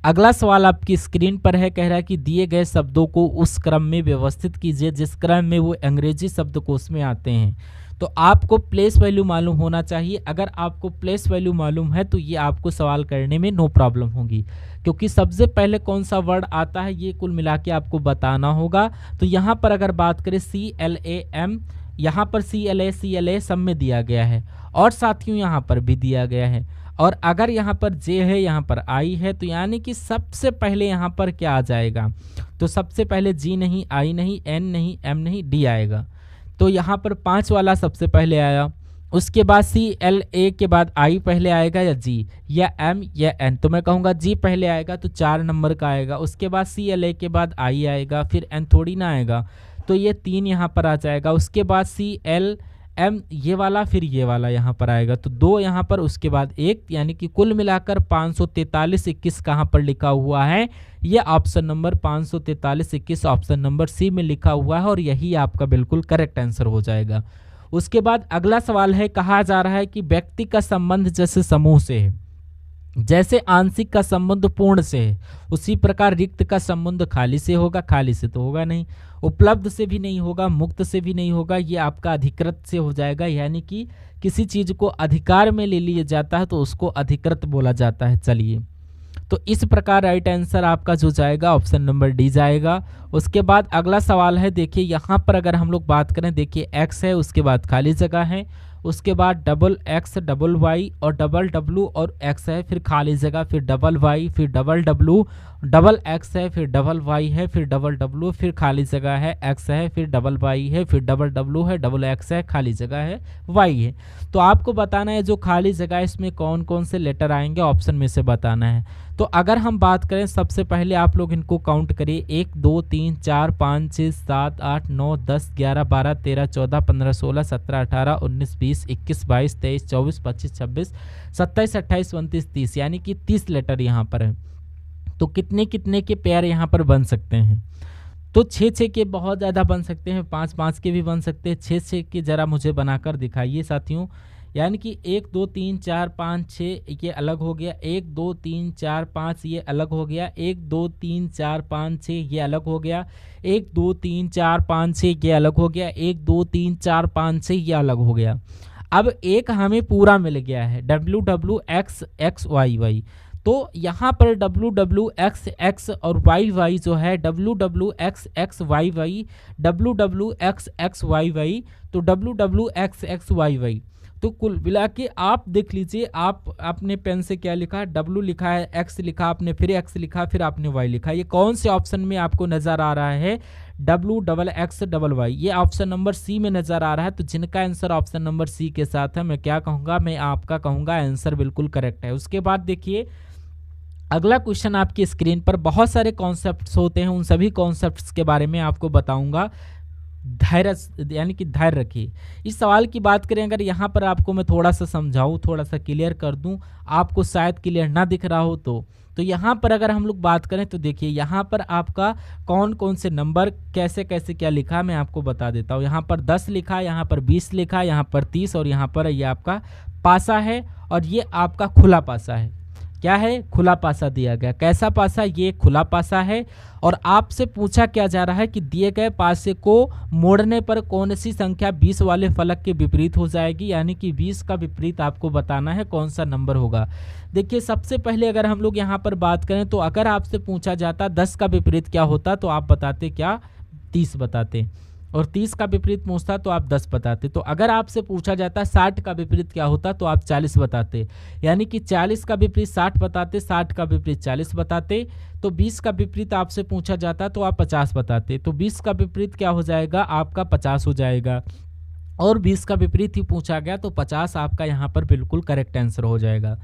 अगला सवाल आपकी स्क्रीन पर है, कह रहा है कि दिए गए शब्दों को उस क्रम में व्यवस्थित कीजिए जिस क्रम में वो अंग्रेजी शब्दकोश में आते हैं। तो आपको प्लेस वैल्यू मालूम होना चाहिए। अगर आपको प्लेस वैल्यू मालूम है तो ये आपको सवाल करने में नो प्रॉब्लम होगी, क्योंकि सबसे पहले कौन सा वर्ड आता है ये कुल मिला के आपको बताना होगा। तो यहाँ पर अगर बात करें CLAM, यहाँ पर CLA सब में दिया गया है और साथियों यहाँ पर भी दिया गया है। और अगर यहाँ पर जे है, यहाँ पर आई है, तो यानी कि सबसे पहले यहाँ पर क्या आ जाएगा, तो सबसे पहले जी नहीं, आई नहीं, एन नहीं, एम नहीं, डी आएगा। तो यहाँ पर 5 वाला सबसे पहले आया, उसके बाद CLA के बाद आई पहले आएगा या जी या एम या एन, तो मैं कहूँगा जी पहले आएगा तो 4 नंबर का आएगा। उसके बाद CLA के बाद आई आएगा, फिर एन थोड़ी ना आएगा, तो ये 3 यहाँ पर आ जाएगा। उसके बाद CLM ये वाला, फिर ये वाला यहाँ पर आएगा, तो 2 यहाँ पर, उसके बाद 1, यानी कि कुल मिलाकर 543 21 कहाँ पर लिखा हुआ है, ये option number 543 21 option number C में लिखा हुआ है और यही आपका बिल्कुल करेक्ट आंसर हो जाएगा। उसके बाद अगला सवाल है, कहा जा रहा है कि व्यक्ति का संबंध जैसे समूह से है, जैसे आंशिक का संबंध पूर्ण से है, उसी प्रकार रिक्त का संबंध खाली से होगा। खाली से तो होगा नहीं, उपलब्ध से भी नहीं होगा, मुक्त से भी नहीं होगा, ये आपका अधिकृत से हो जाएगा। यानी कि किसी चीज को अधिकार में ले लिया जाता है तो उसको अधिकृत बोला जाता है। चलिए, तो इस प्रकार राइट आंसर आपका जो जाएगा ऑप्शन नंबर डी जाएगा। उसके बाद अगला सवाल है, देखिए यहाँ पर अगर हम लोग बात करें, देखिए एक्स है, उसके बाद खाली जगह है, उसके बाद डबल एक्स, डबल वाई और डबल डब्लू और एक्स है, फिर खाली जगह, फिर डबल वाई, फिर डबल डब्लू, डबल एक्स है, फिर डबल वाई है, फिर डबल डब्लू, फिर खाली जगह है, एक्स है, फिर डबल वाई है, फिर डबल डब्लू है, डबल एक्स है, खाली जगह है, वाई है। तो आपको बताना है जो खाली जगह है इसमें कौन कौन से लेटर आएंगे, ऑप्शन में से बताना है। तो अगर हम बात करें, सबसे पहले आप लोग इनको काउंट करिए, 1 2 3 4 5 6 7 8 9 10 11 12 13 14 15 16 17 18 19 20 21 22 23 24 25 26 27 28 29 30, यानी कि 30 लेटर यहाँ पर है। तो कितने कितने के पेयर यहाँ पर बन सकते हैं, तो 6 के बहुत ज़्यादा बन सकते हैं, 5 के भी बन सकते हैं। 6 के ज़रा मुझे बनाकर दिखाइए साथियों, यानी कि 1 2 3 4 5 6 ये अलग हो गया, 1 2 3 4 5 ये अलग हो गया, 1 2 3 4 5 6 ये अलग हो गया, 1 2 3 4 5 6 ये अलग हो गया, 1 2 3 4 5 6 ये अलग हो गया। अब एक हमें पूरा मिल गया है WWXXYY, तो यहाँ पर WWXX और YY जो है WWXXYY, WWXXYY, तो WWXXYY। तो कुल मिला के आप देख लीजिए, आप अपने पेन से क्या लिखा, W लिखा है, X लिखा आपने, फिर X लिखा, फिर आपने Y लिखा, ये कौन से ऑप्शन में आपको नजर आ रहा है, WXXY, ये ऑप्शन नंबर सी में नजर आ रहा है। तो जिनका आंसर ऑप्शन नंबर सी के साथ है, मैं क्या कहूँगा, मैं आपका कहूँगा आंसर बिल्कुल करेक्ट है। उसके बाद देखिए अगला क्वेश्चन आपकी स्क्रीन पर, बहुत सारे कॉन्सेप्ट्स होते हैं, उन सभी कॉन्सेप्ट्स के बारे में आपको बताऊंगा, धैर्य यानी कि धैर्य रखिए। इस सवाल की बात करें, अगर यहाँ पर आपको मैं थोड़ा सा समझाऊं, थोड़ा सा क्लियर कर दूं, आपको शायद क्लियर ना दिख रहा हो तो यहाँ पर अगर हम लोग बात करें तो देखिए यहाँ पर आपका कौन कौन से नंबर कैसे कैसे क्या लिखा मैं आपको बता देता हूँ। यहाँ पर 10 लिखा, यहाँ पर 20 लिखा, यहाँ पर 30 और यहाँ पर ये आपका पासा है और ये आपका खुला पासा है। क्या है, खुला पासा दिया गया। कैसा पासा, ये खुला पासा है। और आपसे पूछा क्या जा रहा है कि दिए गए पासे को मोड़ने पर कौन सी संख्या 20 वाले फलक के विपरीत हो जाएगी, यानी कि 20 का विपरीत आपको बताना है कौन सा नंबर होगा। देखिए सबसे पहले अगर हम लोग यहाँ पर बात करें तो अगर आपसे पूछा जाता 10 का विपरीत क्या होता तो आप बताते क्या, 30 बताते। और 30 का विपरीत पूछता तो आप 10 बताते। तो अगर आपसे पूछा जाता 60 का विपरीत क्या होता तो आप 40 बताते, यानी कि 40 का विपरीत 60 बताते, 60 का विपरीत 40 बताते। तो 20 का विपरीत आपसे पूछा जाता तो आप 50 बताते। तो 20 का विपरीत क्या हो जाएगा, आपका 50 हो जाएगा। और 20 का विपरीत ही पूछा गया तो 50 आपका यहाँ पर बिल्कुल करेक्ट आंसर हो जाएगा।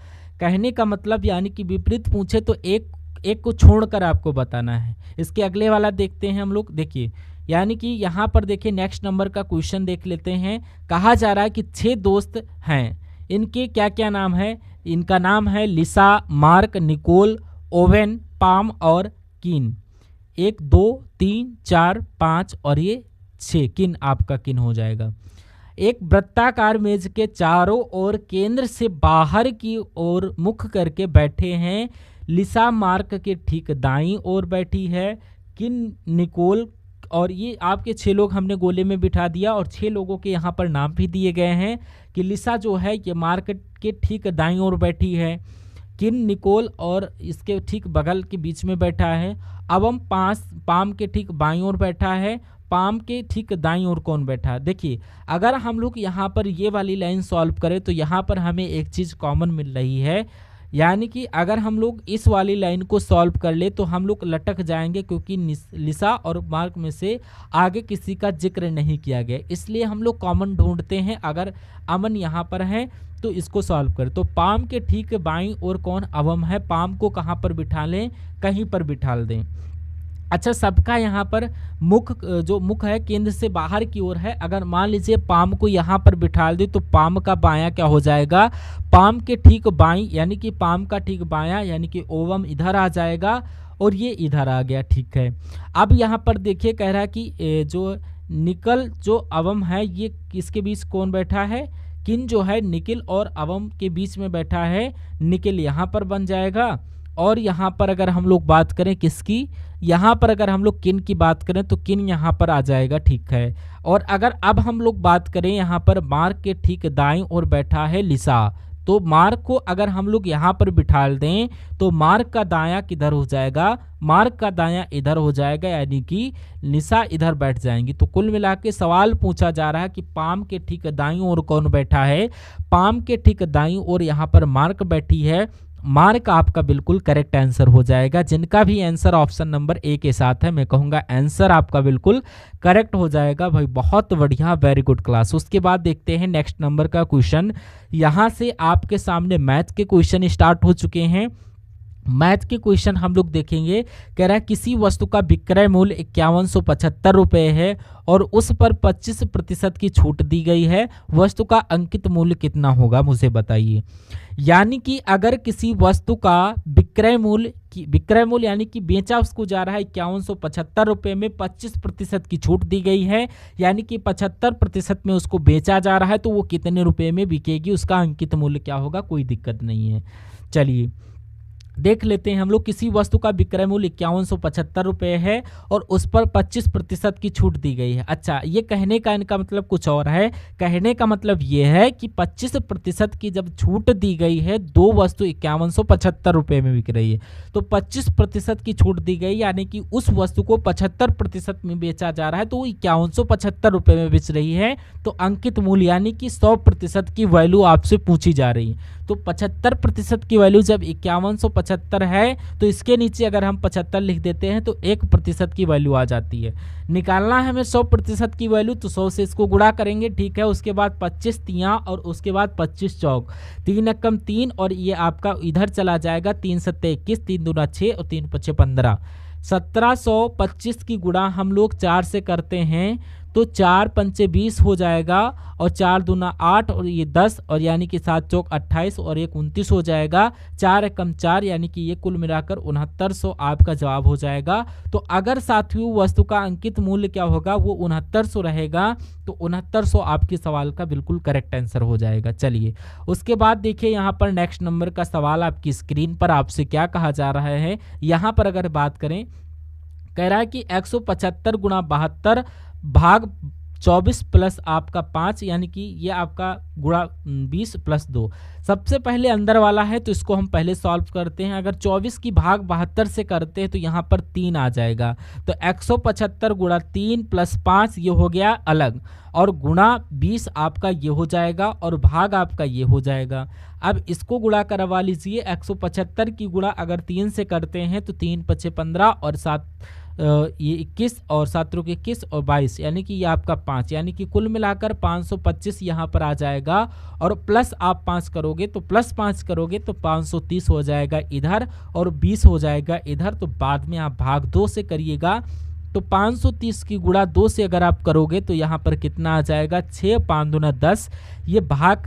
कहने का मतलब यानी कि विपरीत पूछे तो एक एक को छोड़कर आपको बताना है। इसके अगले वाला देखते हैं हम लोग। देखिए यानी कि यहाँ पर देखिए नेक्स्ट नंबर का क्वेश्चन देख लेते हैं। कहा जा रहा है कि 6 दोस्त हैं, इनके क्या क्या नाम है। इनका नाम है लिसा, मार्क, निकोल, ओवेन, पाम और किन। 1 2 3 4 5 और ये 6, किन आपका किन हो जाएगा। एक वृत्ताकार मेज के चारों ओर केंद्र से बाहर की ओर मुख करके बैठे हैं। लिसा मार्क के ठीक दाईं ओर बैठी है, किन निकोल, और ये आपके 6 लोग हमने गोले में बिठा दिया और 6 लोगों के यहाँ पर नाम भी दिए गए हैं कि लिसा जो है ये मार्क के ठीक दाईं ओर बैठी है, किन निकोल और इसके ठीक बगल के बीच में बैठा है, अवम पाम के ठीक बाईं ओर बैठा है, पाम के ठीक दाईं ओर कौन बैठा है। देखिए अगर हम लोग यहाँ पर ये वाली लाइन सॉल्व करें तो यहाँ पर हमें एक चीज़ कॉमन मिल रही है, यानी कि अगर हम लोग इस वाली लाइन को सॉल्व कर ले तो हम लोग लटक जाएंगे, क्योंकि लिसा और मार्क में से आगे किसी का जिक्र नहीं किया गया, इसलिए हम लोग कॉमन ढूंढते हैं। अगर अमन यहाँ पर है तो इसको सॉल्व करें। तो पाम के ठीक बाईं ओर कौन, अवम है। पाम को कहाँ पर बिठा लें, कहीं पर बिठा दें। अच्छा, सबका यहाँ पर मुख, जो मुख है केंद्र से बाहर की ओर है। अगर मान लीजिए पाम को यहाँ पर बिठा दे तो पाम का बायां क्या हो जाएगा, पाम के ठीक बाईं, यानी कि पाम का ठीक बायां यानी कि ओवम इधर आ जाएगा और ये इधर आ गया। ठीक है, अब यहाँ पर देखिए कह रहा है कि जो निकल जो अवम है ये किसके बीच कौन बैठा है, किन जो है निकिल और अवम के बीच में बैठा है, निकिल यहाँ पर बन जाएगा। और यहाँ पर अगर हम लोग बात करें किसकी, यहाँ पर अगर हम लोग किन की बात करें तो किन यहाँ पर आ जाएगा। ठीक है, और अगर अब हम लोग बात करें यहाँ पर मार्क के ठीक दाईं ओर बैठा है लिसा, तो मार्क को अगर हम लोग यहाँ पर बिठा दें तो मार्क का दायां किधर हो जाएगा, मार्क का दायां इधर हो जाएगा, यानी कि लिसा इधर बैठ जाएंगी। तो कुल मिला के सवाल पूछा जा रहा है कि पाम के ठीक दाईं ओर कौन बैठा है। पाम के ठीक दाईं ओर यहाँ पर मार्क बैठी है। मार्क आपका बिल्कुल करेक्ट आंसर हो जाएगा। जिनका भी आंसर ऑप्शन नंबर ए के साथ है, मैं कहूँगा आंसर आपका बिल्कुल करेक्ट हो जाएगा भाई। बहुत बढ़िया, वेरी गुड क्लास। उसके बाद देखते हैं नेक्स्ट नंबर का क्वेश्चन। यहाँ से आपके सामने मैथ के क्वेश्चन स्टार्ट हो चुके हैं। मैथ के क्वेश्चन हम लोग देखेंगे। कह रहा है किसी वस्तु का विक्रय मूल्य 5175 रुपये है और उस पर 25% की छूट दी गई है, वस्तु का अंकित मूल्य कितना होगा, मुझे बताइए। यानी कि अगर किसी वस्तु का विक्रय मूल्य यानी कि बेचा उसको जा रहा है 5175 रुपये में, 25% की छूट दी गई है, यानी कि 75% में उसको बेचा जा रहा है, तो वो कितने रुपए में बिकेगी, उसका अंकित मूल्य क्या होगा। कोई दिक्कत नहीं है। चलिए देख लेते हैं हम लोग। किसी वस्तु का विक्रय मूल्य 5175 रुपये है और उस पर 25% की छूट दी गई है। अच्छा, ये कहने का इनका मतलब कुछ और है। कहने का मतलब ये है कि 25% की जब छूट दी गई है, दो वस्तु 5175 रुपये में बिक रही है, तो 25% की छूट दी गई, यानी कि उस वस्तु को 75% में बेचा जा रहा है, तो वो 5175 रुपये में बेच रही है। तो अंकित मूल्य यानी कि 100% की वैल्यू आपसे पूछी जा रही है। तो 75% की वैल्यू जब 5175 है तो इसके नीचे अगर हम 75 लिख देते हैं तो 1% की वैल्यू आ जाती है। निकालना है हमें 100% की वैल्यू, तो 100 से इसको गुणा करेंगे। ठीक है, उसके बाद 25 तियाँ और उसके बाद 25 चौक, 3 एकम 3 और ये आपका इधर चला जाएगा। 3 सत्ते 21, 3 दूना 6 और 3 पछे 15। 1725 की गुणा हम लोग 4 से करते हैं तो 4 पंचे 20 हो जाएगा और 4 दूना 8 और ये 10 और यानी कि 7 चौक 28 और 1 29 हो जाएगा। 4 एकम 4 यानी कि ये कुल मिलाकर 6900 आपका जवाब हो जाएगा। तो अगर साथियों वस्तु का अंकित मूल्य क्या होगा, वो 6900 रहेगा, तो 6900 आपके सवाल का बिल्कुल करेक्ट आंसर हो जाएगा। चलिए उसके बाद देखिए यहाँ पर नेक्स्ट नंबर का सवाल आपकी स्क्रीन पर आपसे क्या कहा जा रहा है। यहाँ पर अगर बात करें, कह रहा है कि 175 गुणा 72 भाग 24 प्लस आपका 5 यानी कि ये आपका गुणा 20 प्लस 2। सबसे पहले अंदर वाला है तो इसको हम पहले सॉल्व करते हैं। अगर 24 की भाग 72 से करते हैं तो यहाँ पर 3 आ जाएगा, तो 175 गुणा 3 प्लस 5 ये हो गया अलग, और गुणा 20 आपका ये हो जाएगा और भाग आपका ये हो जाएगा। अब इसको गुणा करवा लीजिए। 175 की गुणा अगर 3 से करते हैं तो 3 पछे 15 और 7 ये 21 और 7 त्रिक 21 और 22 यानी कि ये आपका 5, यानी कि कुल मिलाकर 525 यहाँ पर आ जाएगा। और प्लस आप 5 करोगे तो प्लस 5 करोगे तो 530 हो जाएगा इधर और 20 हो जाएगा इधर। तो बाद में आप भाग 2 से करिएगा तो 530 की गुणा 2 से अगर आप करोगे तो यहाँ पर कितना आ जाएगा 6 5 दूना 10। ये भाग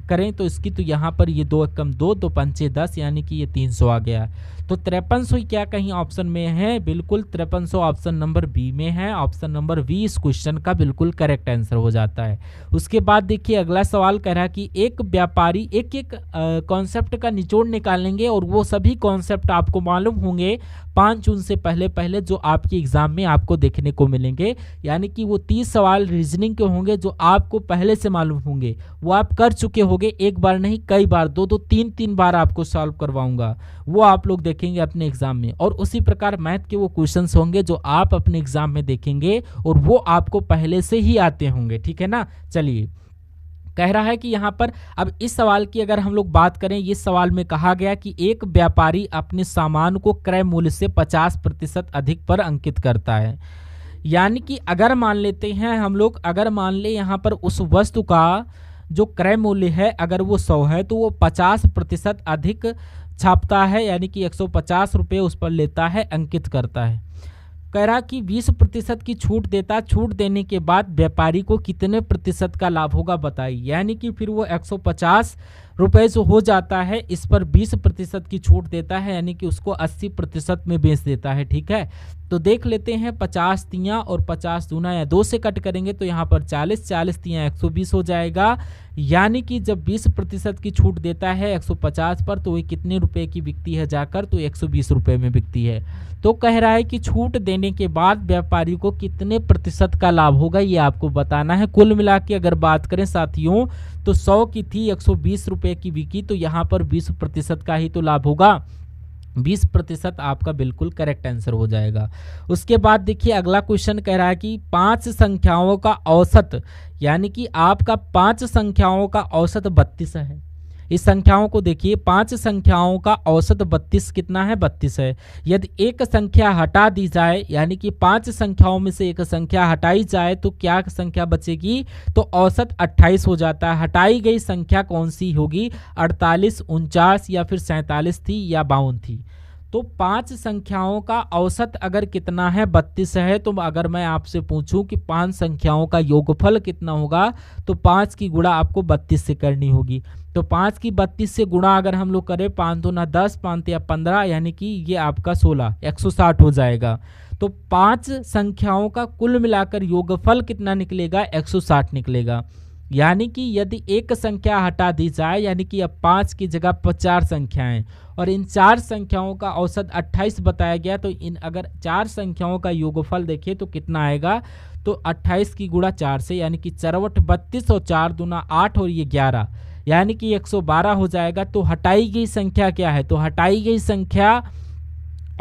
करें तो इसकी तो यहाँ पर ये 2 कम 2 2 पंचे 10 यानी कि ये 300 आ गया। तो 5300 क्या कहीं ऑप्शन में है? बिल्कुल 5300 ऑप्शन नंबर बी में है। ऑप्शन नंबर बी इस क्वेश्चन का बिल्कुल करेक्ट आंसर हो जाता है। उसके बाद देखिए अगला सवाल कह रहा है कि एक व्यापारी एक एक कॉन्सेप्ट का निचोड़ निकालेंगे और वो सभी कॉन्सेप्ट आपको मालूम होंगे 5 जून से पहले पहले जो आपके एग्जाम में आपको देखने को मिलेंगे। यानी कि वो 30 सवाल रीजनिंग के होंगे जो आपको पहले से मालूम होंगे, वो आप कर चुके होंगे, एक बार नहीं कई बार, 2 3 बार आपको सॉल्व करवाऊंगा, वो आप लोग देखेंगे अपने एग्जाम में। और उसी प्रकार मैथ के वो क्वेश्चंस होंगे जो आप अपने एग्जाम में देखेंगे और वो आपको पहले से ही आते होंगे। ठीक है ना। चलिए कह रहा है कि यहाँ पर अब इस सवाल की अगर हम लोग बात करें, इस सवाल में कहा गया कि एक व्यापारी अपने सामान को क्रय मूल्य से 50% अधिक पर अंकित करता है। यानी कि अगर मान लेते हैं हम लोग, अगर मान ले यहाँ पर उस वस्तु का जो क्रय मूल्य है अगर वो 100 है तो वो 50% अधिक छापता है, यानी कि 150 रुपये उस पर लेता है, अंकित करता है। कह रहा कि 20% की छूट देता, छूट देने के बाद व्यापारी को कितने प्रतिशत का लाभ होगा बताइए। यानी कि फिर वो 150 रुपये जो हो जाता है इस पर 20% की छूट देता है, यानी कि उसको 80% में बेच देता है। ठीक है, तो देख लेते हैं 50 तियाँ और 50 दूना या 2 से कट करेंगे तो यहाँ पर 40 40 तियाँ 120 हो जाएगा। यानी कि जब 20% की छूट देता है 150 पर तो ये कितने रुपए की बिकती है जाकर, तो 120 रुपये में बिकती है। तो कह रहा है कि छूट देने के बाद व्यापारी को कितने प्रतिशत का लाभ होगा ये आपको बताना है। कुल मिला के अगर बात करें साथियों तो 100 की थी 120 रुपये की बिकी, तो यहाँ पर 20% का ही तो लाभ होगा। 20% आपका बिल्कुल करेक्ट आंसर हो जाएगा। उसके बाद देखिए अगला क्वेश्चन कह रहा है कि 5 संख्याओं का औसत, यानी कि आपका 5 संख्याओं का औसत 32 है। इस संख्याओं को देखिए, 5 संख्याओं का औसत 32 कितना है? 32 है। यदि एक संख्या हटा दी जाए, यानी कि 5 संख्याओं में से एक संख्या हटाई जाए तो क्या संख्या बचेगी? तो औसत 28 हो जाता है। हटाई गई संख्या कौन सी होगी? 48, 49 या फिर 47 थी या 52 थी। तो 5 संख्याओं का औसत अगर कितना है? 32 है। तो अगर मैं आपसे पूछूं कि 5 संख्याओं का योगफल कितना होगा तो 5 की गुणा आपको 32 से करनी होगी। तो 5 की 32 से गुणा अगर हम लोग करें 5 दूना 10, 5 या 15, यानी कि ये आपका 16 160 हो जाएगा। तो 5 संख्याओं का कुल मिलाकर योगफल कितना निकलेगा? 160 निकलेगा। यानी कि यदि एक संख्या हटा दी जाए, यानी कि अब 5 की जगह 4 संख्याएं और इन 4 संख्याओं का औसत 28 बताया गया, तो इन अगर 4 संख्याओं का योगफल देखिए तो कितना आएगा? तो 28 की गुणा 4 से, यानी कि 4 32 और 4 दूना 8 और ये 11, यानी कि 112 हो जाएगा। तो हटाई गई संख्या क्या है? तो हटाई गई संख्या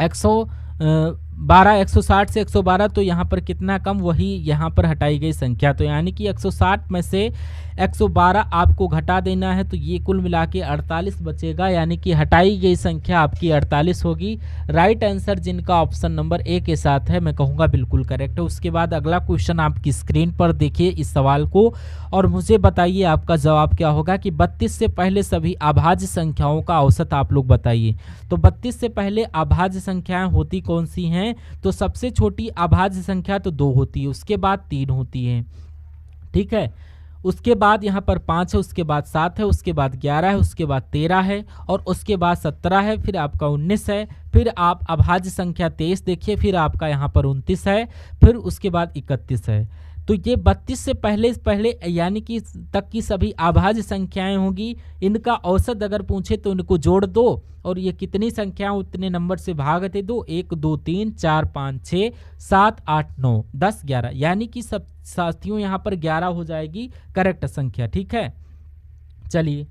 112, 160 से 112, तो यहाँ पर कितना कम? वही यहाँ पर हटाई गई संख्या। तो यानी कि 160 में से 112 आपको घटा देना है, तो ये कुल मिला के 48 बचेगा, यानी कि हटाई गई संख्या आपकी 48 होगी। राइट आंसर जिनका ऑप्शन नंबर ए के साथ है मैं कहूँगा बिल्कुल करेक्ट है। उसके बाद अगला क्वेश्चन आपकी स्क्रीन पर देखिए इस सवाल को और मुझे बताइए आपका जवाब क्या होगा कि 32 से पहले सभी अभाज्य संख्याओं का औसत आप लोग बताइए। तो 32 से पहले अभाज्य संख्याएं होती कौन सी हैं? तो सबसे छोटी अभाज्य संख्या तो 2 होती है, उसके बाद 3 होती है। ठीक है, उसके बाद यहाँ पर 5 है, उसके बाद 7 है, उसके बाद 11 है, उसके बाद 13 है और उसके बाद 17 है, फिर आपका 19 है, फिर आप अभाज्य संख्या 23 देखिए, फिर आपका यहाँ पर 29 है, फिर उसके बाद 31 है। तो ये 32 से पहले पहले यानी कि तक की सभी अभाज्य संख्याएं होंगी, इनका औसत अगर पूछे तो इनको जोड़ दो और ये कितनी संख्या उतने नंबर से भाग दे दो। 1 2 3 4 5 6 7 8 9 10 11, यानी कि सब साथियों यहाँ पर 11 हो जाएगी करेक्ट संख्या। ठीक है, चलिए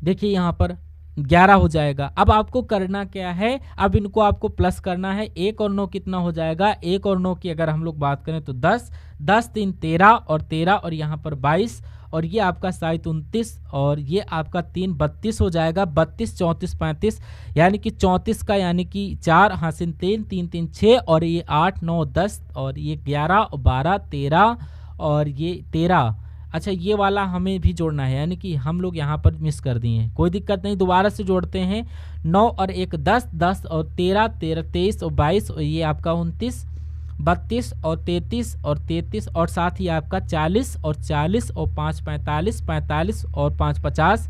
देखिए यहाँ पर 11 हो जाएगा। अब आपको करना क्या है, अब इनको आपको प्लस करना है। 1 और 9 कितना हो जाएगा, 1 और 9 की अगर हम लोग बात करें तो 10, 10 3 13 और 13 और यहाँ पर 22 और ये आपका 7 29 और ये आपका 3 32 हो जाएगा। 32 34 35 यानी कि 34 का यानी कि 4 हासिल 3 3 3 6 और ये 8 9 10 और ये 11 और 12 13 और ये 13। अच्छा ये वाला हमें भी जोड़ना है, यानी कि हम लोग यहाँ पर मिस कर दिए हैं, कोई दिक्कत नहीं, दोबारा से जोड़ते हैं। 9 और 1 10, 10 और 13 13 23 और 22 और ये आपका 29, 32 और 33 और 33 और साथ ही आपका 40 और 40 और 5 45 45 और 5 50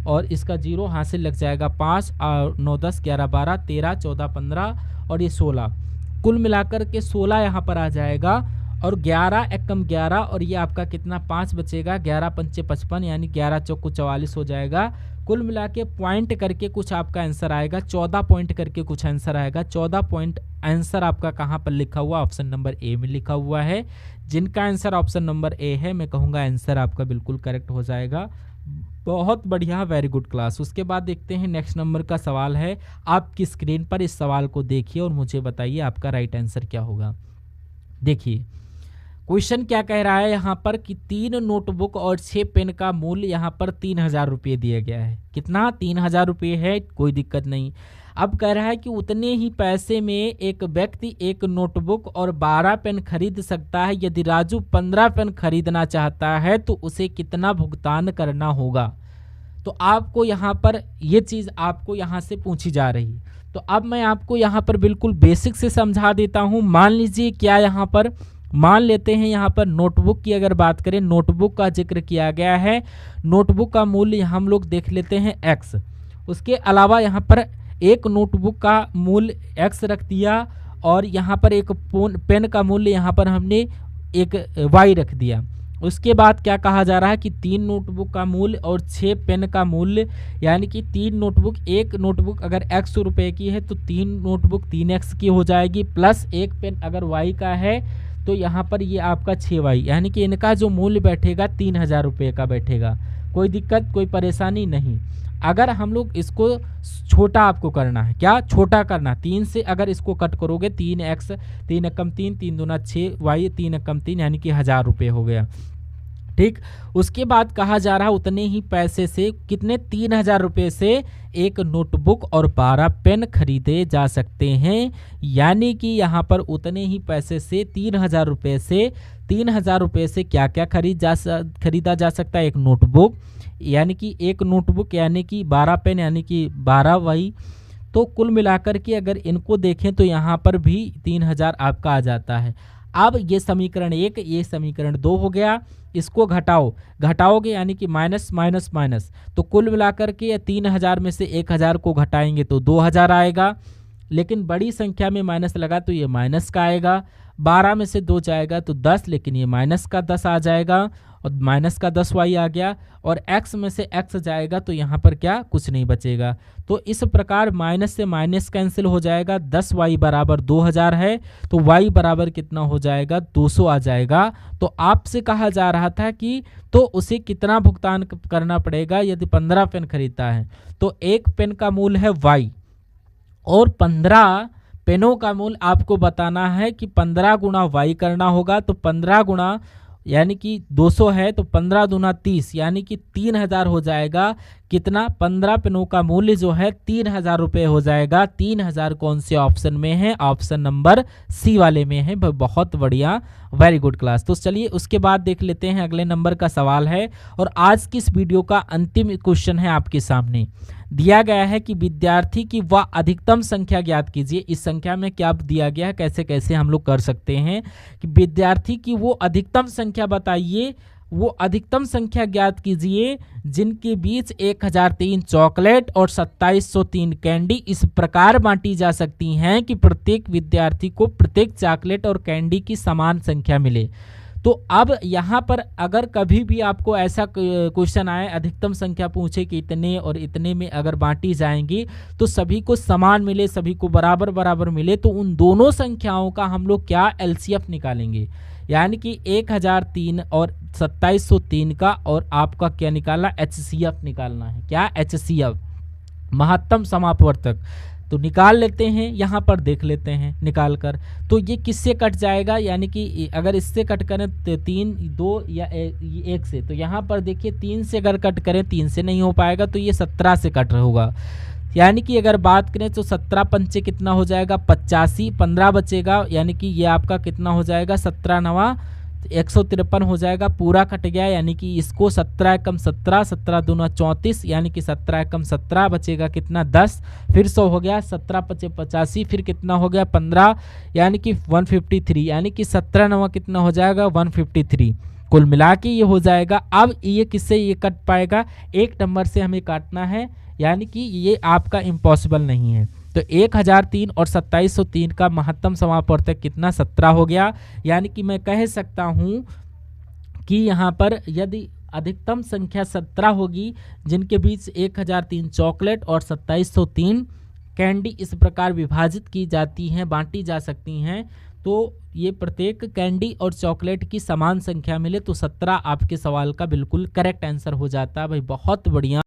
और इसका जीरो हासिल लग जाएगा 5 और 9 10 11 12 13 14 15 और ये 16, कुल मिलाकर के 16 यहाँ पर आ जाएगा। और 11 एकम 11 और ये आपका कितना 5 बचेगा, 11 पंचे 55 यानी 11 चौको 44 हो जाएगा। कुल मिला के पॉइंट करके कुछ आपका आंसर आएगा, 14 पॉइंट करके कुछ आंसर आएगा। 14 पॉइंट आंसर आपका कहाँ पर लिखा हुआ, ऑप्शन नंबर ए में लिखा हुआ है। जिनका आंसर ऑप्शन नंबर ए है मैं कहूँगा आंसर आपका बिल्कुल करेक्ट हो जाएगा। बहुत बढ़िया, वेरी गुड क्लास। उसके बाद देखते हैं नेक्स्ट नंबर का सवाल है। आपकी स्क्रीन पर इस सवाल को देखिए और मुझे बताइए आपका राइट आंसर क्या होगा। देखिए क्वेश्चन क्या कह रहा है यहाँ पर कि 3 नोटबुक और 6 पेन का मूल्य यहाँ पर 3000 रुपये दिया गया है। कितना, 3000 रुपये है, कोई दिक्कत नहीं। अब कह रहा है कि उतने ही पैसे में एक व्यक्ति एक नोटबुक और 12 पेन खरीद सकता है। यदि राजू 15 पेन खरीदना चाहता है तो उसे कितना भुगतान करना होगा। तो आपको यहाँ पर ये चीज़ आपको यहाँ से पूछी जा रही है। तो अब मैं आपको यहाँ पर बिल्कुल बेसिक से समझा देता हूँ। मान लीजिए क्या यहाँ पर मान लेते हैं, यहाँ पर नोटबुक की अगर बात करें, नोटबुक का जिक्र किया गया है। नोटबुक का मूल्य हम लोग देख लेते हैं x। उसके अलावा यहाँ पर एक नोटबुक का मूल्य x रख दिया और यहाँ पर एक पेन का मूल्य यहाँ पर हमने एक y रख दिया। उसके बाद क्या कहा जा रहा है कि 3 नोटबुक का मूल्य और 6 पेन का मूल्य, यानी कि 3 नोटबुक, एक नोटबुक अगर 100 रुपये की है तो 3 नोटबुक 3x की हो जाएगी, प्लस एक पेन अगर y का है तो यहाँ पर ये आपका 6y, यानी कि इनका जो मूल्य बैठेगा 3000 रुपये का बैठेगा। कोई दिक्कत कोई परेशानी नहीं। अगर हम लोग इसको छोटा आपको करना है, क्या छोटा करना, 3 से अगर इसको कट करोगे 3x 3 एकम 3 3 दूना 6y 3 एकम 3 यानी कि 1000 रुपये हो गया। ठीक, उसके बाद कहा जा रहा है उतने ही पैसे से कितने, 3000 रुपये से एक नोटबुक और 12 पेन खरीदे जा सकते हैं। यानी कि यहाँ पर उतने ही पैसे से 3000 रुपये से 3000 रुपये से क्या क्या खरीदा जा सकता है, एक नोटबुक, यानी कि एक नोटबुक यानी कि 12 पेन यानी कि 12 वही। तो कुल मिलाकर के अगर इनको देखें तो यहाँ पर भी 3000 आपका आ जाता है। अब ये समीकरण 1 ये समीकरण 2 हो गया। इसको घटाओगे यानी कि माइनस माइनस माइनस, तो कुल मिलाकर के 3000 में से 1000 को घटाएंगे तो 2000 आएगा। लेकिन बड़ी संख्या में माइनस लगा तो ये माइनस का आएगा। 12 में से 2 जाएगा तो 10, लेकिन ये माइनस का 10 आ जाएगा और माइनस का 10y आ गया। और x में से x जाएगा तो यहाँ पर क्या, कुछ नहीं बचेगा। तो इस प्रकार माइनस से माइनस कैंसिल हो जाएगा। 10y बराबर 2000 है तो y बराबर कितना हो जाएगा, 200 आ जाएगा। तो आपसे कहा जा रहा था कि तो उसे कितना भुगतान करना पड़ेगा यदि 15 पेन खरीदता है। तो एक पेन का मूल्य है y और 15 पेनों का मूल्य आपको बताना है कि 15 गुना y करना होगा। तो 15 गुना यानी कि 200 है तो 15 दूना 30 यानी कि 3000 हो जाएगा। कितना, 15 पेनों का मूल्य जो है 3000 रुपये हो जाएगा। 3000 कौन से ऑप्शन में है, ऑप्शन नंबर सी वाले में है। बहुत बढ़िया, वेरी गुड क्लास। तो चलिए उसके बाद देख लेते हैं अगले नंबर का सवाल है और आज की इस वीडियो का अंतिम क्वेश्चन है आपके सामने। दिया गया है कि विद्यार्थी की वह अधिकतम संख्या ज्ञात कीजिए। इस संख्या में क्या दिया गया है, कैसे कैसे हम लोग कर सकते हैं कि विद्यार्थी की वो अधिकतम संख्या बताइए, वो अधिकतम संख्या ज्ञात कीजिए जिनके बीच 1003 चॉकलेट और 2703 कैंडी इस प्रकार बांटी जा सकती हैं कि प्रत्येक विद्यार्थी को प्रत्येक चॉकलेट और कैंडी की समान संख्या मिले। तो अब यहाँ पर अगर कभी भी आपको ऐसा क्वेश्चन आए, अधिकतम संख्या पूछे कि इतने और इतने में अगर बांटी जाएंगी तो सभी को समान मिले, सभी को बराबर बराबर मिले, तो उन दोनों संख्याओं का हम लोग क्या एलसीएफ निकालेंगे, यानी कि 1003 और 2703 का, और आपका क्या निकालना, एचसीएफ निकालना है। क्या, एचसीएफ, महत्तम समापवर्तक। तो निकाल लेते हैं, यहाँ पर देख लेते हैं निकाल कर। तो ये किससे कट जाएगा, यानी कि अगर इससे कट करें तो 3, 2 या 1 से, तो यहाँ पर देखिए 3 से अगर कट करें, 3 से नहीं हो पाएगा, तो ये 17 से कट होगा। यानी कि अगर बात करें तो 17 पंचे कितना हो जाएगा, 85, 15 बचेगा, यानी कि ये आपका कितना हो जाएगा, 17 नवा 153 हो जाएगा, पूरा कट गया। यानी कि इसको 17 एकम 17, 17 दूना 34, यानी कि 17 एकम 17 बचेगा कितना, 10, फिर 100 हो गया, 17 पचे 85, फिर कितना हो गया 15, यानी कि 153, यानी कि 17 नवा कितना हो जाएगा, 153। कुल मिला के ये हो जाएगा। अब ये किससे ये कट पाएगा, 1 नंबर से हमें काटना है, यानी कि ये आपका इम्पॉसिबल नहीं है। तो 1003 और 2703 का महत्तम समापवर्तक कितना, 17 हो गया। यानी कि मैं कह सकता हूँ कि यहाँ पर यदि अधिकतम संख्या 17 होगी जिनके बीच 1003 चॉकलेट और 2703 कैंडी इस प्रकार विभाजित की जाती हैं, बांटी जा सकती हैं, तो ये प्रत्येक कैंडी और चॉकलेट की समान संख्या मिले तो 17 आपके सवाल का बिल्कुल करेक्ट आंसर हो जाता है भाई। बहुत बढ़िया।